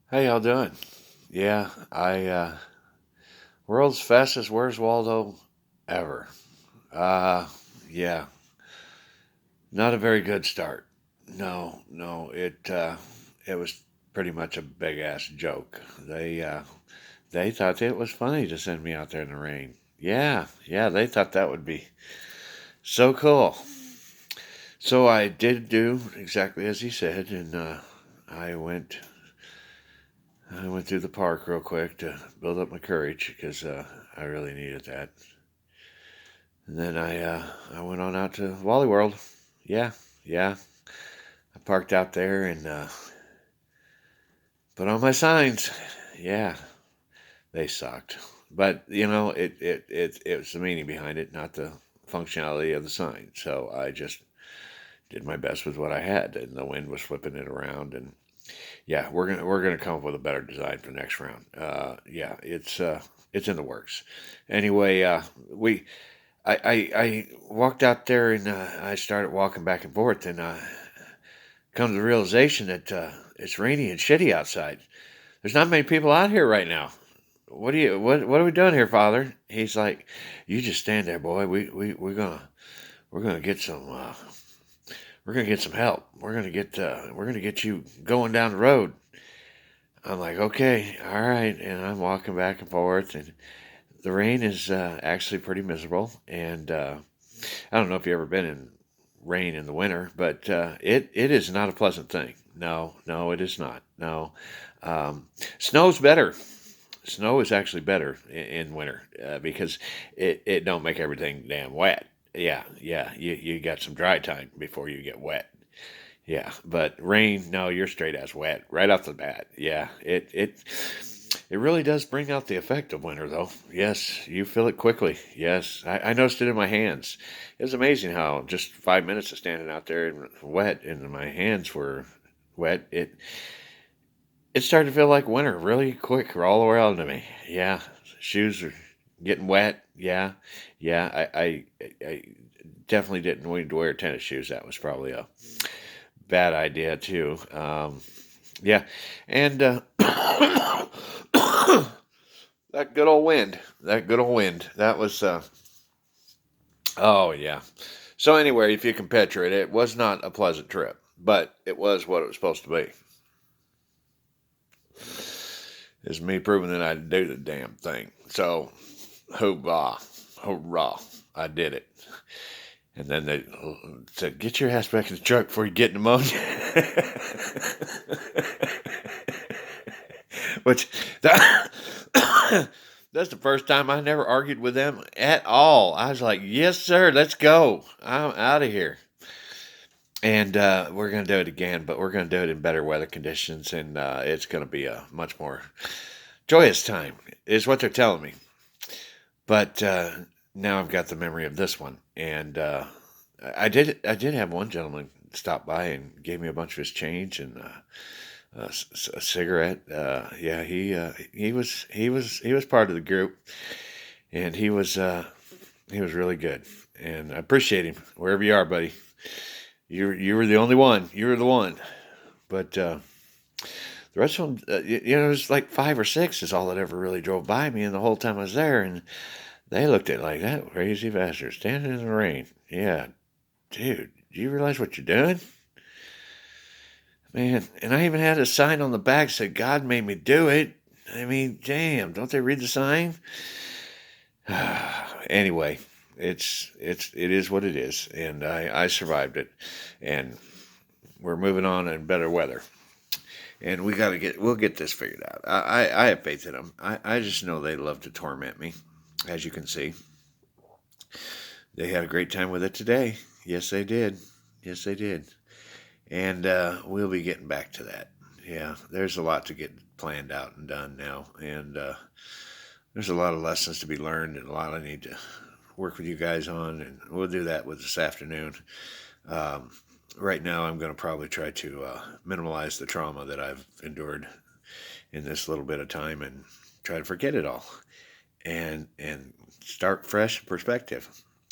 How y'all doing? Yeah, world's fastest Where's Waldo ever. Uh, yeah, not a very good start. No, no, it was pretty much a big ass joke. They thought it was funny to send me out there in the rain. Yeah, yeah, they thought that would be so cool. So I did do exactly as he said, and I went I went through the park real quick to build up my courage because I really needed that. And then I went on out to Wally World. Yeah, yeah. I parked out there and put on my signs. Yeah, they sucked. But it was the meaning behind it, not the functionality of the sign. So I just did my best with what I had, and the wind was flipping it around. And yeah, we're gonna come up with a better design for the next round. Yeah, it's in the works. Anyway, we I walked out there and I started walking back and forth and come to the realization that it's rainy and shitty outside. There's not many people out here right now. What are we doing here, Father? He's like, you just stand there, boy. We're gonna get some we're gonna get some help. We're gonna get you going down the road. I'm like, okay, all right, and I'm walking back and forth, and the rain is actually pretty miserable, and I don't know if you've ever been in rain in the winter, but it is not a pleasant thing. No, no, it is not. No, um, snow's better. Snow is actually better in winter because it don't make everything damn wet. Yeah, yeah, you got some dry time before you get wet. Yeah, but rain, no, you're straight as wet right off the bat. Yeah, it really does bring out the effect of winter, though. Yes, you feel it quickly. Yes, I noticed it in my hands. It was amazing how just 5 minutes of standing out there and wet, and my hands were wet. It started to feel like winter really quick all around to me. Yeah, shoes are getting wet. Yeah, yeah. I definitely didn't need to wear tennis shoes. That was probably a bad idea too. Yeah, and that good old wind. That good old wind. That was. Oh yeah. So anyway, if you can picture it, it was not a pleasant trip, but it was what it was supposed to be. It's me proving that I do the damn thing. So, hoorah, hoorah, I did it. And then they said, "Get your ass back in the truck before you get pneumonia." Which that, that's the first time I never argued with them at all. I was like, "Yes, sir, let's go. I'm out of here." And we're going to do it again, but we're going to do it in better weather conditions, and it's going to be a much more joyous time, is what they're telling me. But now I've got the memory of this one, and I did have one gentleman stop by and gave me a bunch of his change and a cigarette. Yeah, he was part of the group, and he was really good, and I appreciate him wherever you are, buddy. You were the only one. You were the one. But the rest of them, it was like five or six is all that ever really drove by me, and the whole time I was there, and they looked at it like that crazy bastard standing in the rain. Yeah, dude, do you realize what you're doing? Man, and I even had a sign on the back that said, God made me do it. I mean, damn, don't they read the sign? Anyway, it is what it is, and I survived it, and we're moving on in better weather, and we'll get this figured out. I have faith in them. I just know they love to torment me, as you can see. They had a great time with it today. Yes, they did. Yes, they did. And we'll be getting back to that. Yeah, there's a lot to get planned out and done now, and there's a lot of lessons to be learned, and a lot I need to work with you guys on, and we'll do that with this afternoon. Um, right now, I'm going to probably try to minimize the trauma that I've endured in this little bit of time, and try to forget it all, and start fresh perspective.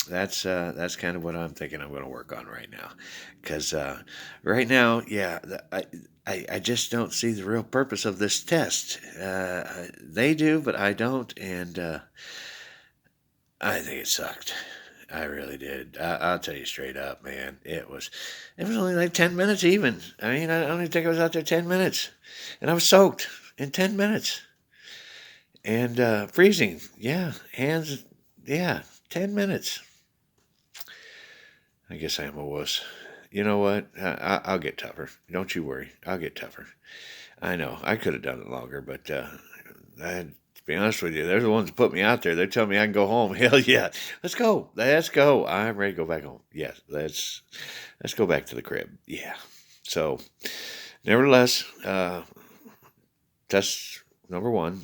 that's kind of what I'm thinking I'm going to work on right now, because right now, yeah, I just don't see the real purpose of this test. They do, but I don't, and I think it sucked. I really did. I'll tell you straight up, man. It was only like 10 minutes even. I mean, I don't even think I was out there 10 minutes, and I was soaked in 10 minutes and freezing. Yeah, hands. Yeah, 10 minutes. I guess I am a wuss. You know what? I'll get tougher. Don't you worry. I'll get tougher. I know. I could have done it longer, but to be honest with you, they're the ones that put me out there. They're telling me I can go home. Hell yeah. Let's go. Let's go. I'm ready to go back home. Yes, let's go back to the crib. Yeah. So, nevertheless, test number one,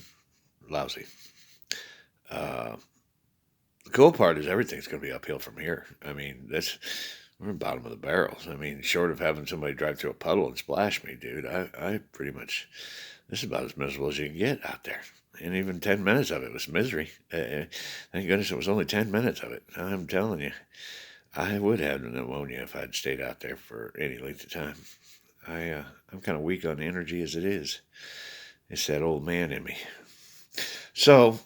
lousy. Uh, the cool part is everything's going to be uphill from here. I mean, we're at the bottom of the barrels. I mean, short of having somebody drive through a puddle and splash me, dude, I pretty much, this is about as miserable as you can get out there. And even 10 minutes of it was misery. Thank goodness it was only 10 minutes of it. I'm telling you, I would have pneumonia if I'd stayed out there for any length of time. I'm kind of weak on energy as it is. It's that old man in me. So,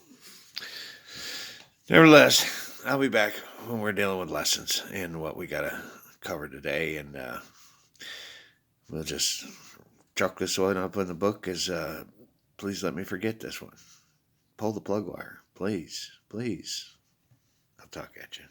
nevertheless, I'll be back when we're dealing with lessons and what we got to cover today. And we'll just chuck this one up in the book as please let me forget this one. Pull the plug wire. Please, please. I'll talk at you.